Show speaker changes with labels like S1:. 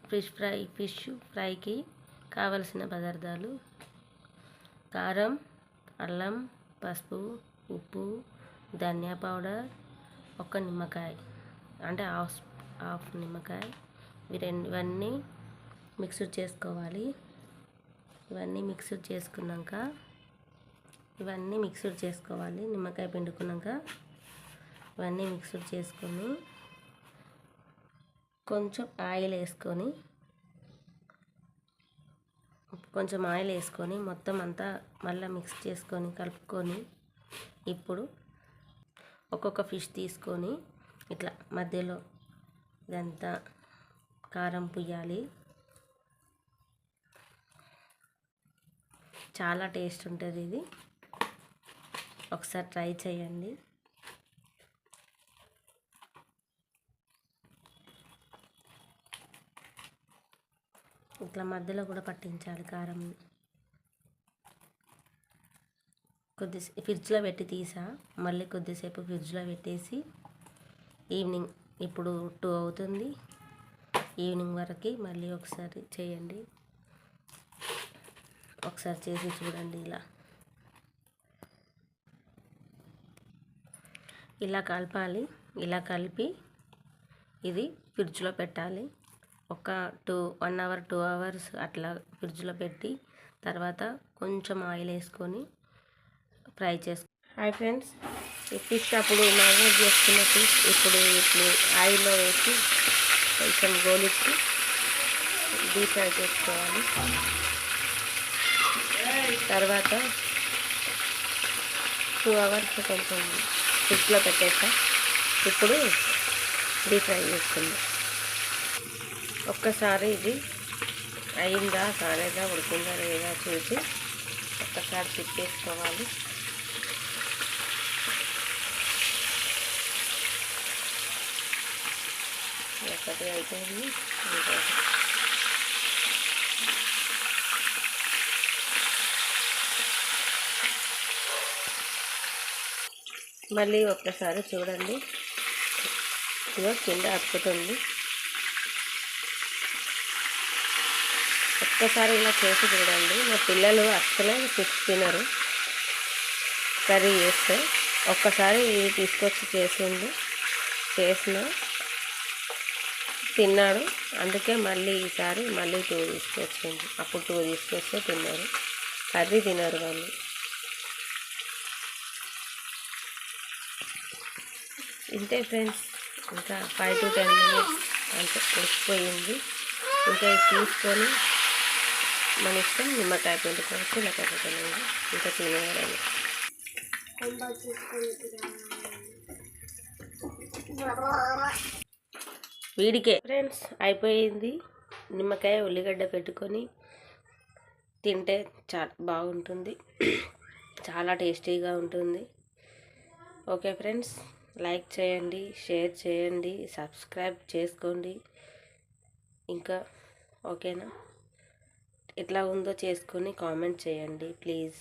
S1: Fish ఫ్రైకి కావలసిన పదార్థాలు: కారం, అల్లం, పసుపు, ఉప్పు, ధనియా పౌడర్, ఒక నిమ్మకాయ అంటే హాఫ్ నిమ్మకాయ. ఇవన్నీ మిక్స్ చేసుకోవాలి. ఇవన్నీ మిక్స్ చేసుకోవాలి. నిమ్మకాయ పిండుకున్నాక ఇవన్నీ మిక్స్ చేసుకొని కొంచెం ఆయిల్ వేసుకొని మొత్తం అంతా మళ్ళీ మిక్స్ చేసుకొని కలుపుకొని, ఇప్పుడు ఒక్కొక్క ఫిష్ తీసుకొని ఇట్లా మధ్యలో ఇదంతా కారం పుయ్యాలి. చాలా టేస్ట్ ఉంటుంది ఇది. ఒకసారి ట్రై చేయండి. ఇట్లా మధ్యలో కూడా పట్టించాలి కారం. కొద్దిసేపు ఫ్రిడ్జ్లో పెట్టి తీసా, మళ్ళీ కొద్దిసేపు ఫ్రిడ్జ్లో పెట్టేసి ఈవినింగ్, ఇప్పుడు 2 అవుతుంది, ఈవినింగ్ వరకు మళ్ళీ ఒకసారి చేయండి. ఒకసారి చేసి చూడండి. ఇలా కలపాలి. ఇలా కలిపి ఇది ఫ్రిడ్జ్లో పెట్టాలి. ఒక 1 అవర్ 2 అవర్స్ అట్లా ఫ్రిడ్జ్లో పెట్టి తర్వాత కొంచెం ఆయిల్ వేసుకొని ఫ్రై చేసుకో. హాయ్ ఫ్రెండ్స్, ఈ ఫిష్ అప్పుడు మ్యారినేట్ చేసుకున్న ఫిష్ ఇప్పుడు ఆయిల్లో వేసి కొంచెం గోలిచ్చి డీప్ ఫ్రై చేసుకోవాలి. తర్వాత 2 అవర్స్ కొంచెం ఫ్రిడ్జ్లో పెట్టేస్తా. ఇప్పుడు డీప్ ఫ్రై చేసుకుందాం. ఒక్కసారి ఇది అయిందా కాలేదా, ఉడికిందా లేదా చూసి ఒక్కసారి తిప్పేసుకోవాలి. ఒకటి అయిపోయింది, మళ్ళీ ఒక్కసారి చూడండి. ఇదిగో కింద అతుకుతుంది. ఒక్కసారి ఇలా చేసి చూడండి. మా పిల్లలు అస్సలే ఫిష్ తినరు కర్రీ చేస్తే. ఒక్కసారి తీసుకొచ్చి చేసిన తిన్నాడు. అందుకే మళ్ళీ ఈసారి మళ్ళీ 2 తీసుకొచ్చింది. అప్పుడు 2 తీసుకొస్తే తిన్నారు, కర్రీ తినరు వాళ్ళు. ఇంతే ఫ్రెండ్స్, ఇంకా 5 to 10 minutes అంటే ఉడికిపోయింది. ఇంకా తీసుకొని మన ఇష్టం, నిమ్మకాయ పిండుకోవచ్చు లేకపోతే ఇంకా తినేయాలి. వీడికే ఫ్రెండ్స్ అయిపోయింది. నిమ్మకాయ ఉల్లిగడ్డ పెట్టుకొని తింటే చాలా బాగుంటుంది, చాలా టేస్టీగా ఉంటుంది. ఓకే ఫ్రెండ్స్, లైక్ చేయండి, షేర్ చేయండి, సబ్స్క్రైబ్ చేసుకోండి. ఇంకా ఓకేనా? ఎట్లా ఉందో చేసుకొని కామెంట్ చేయండి ప్లీజ్.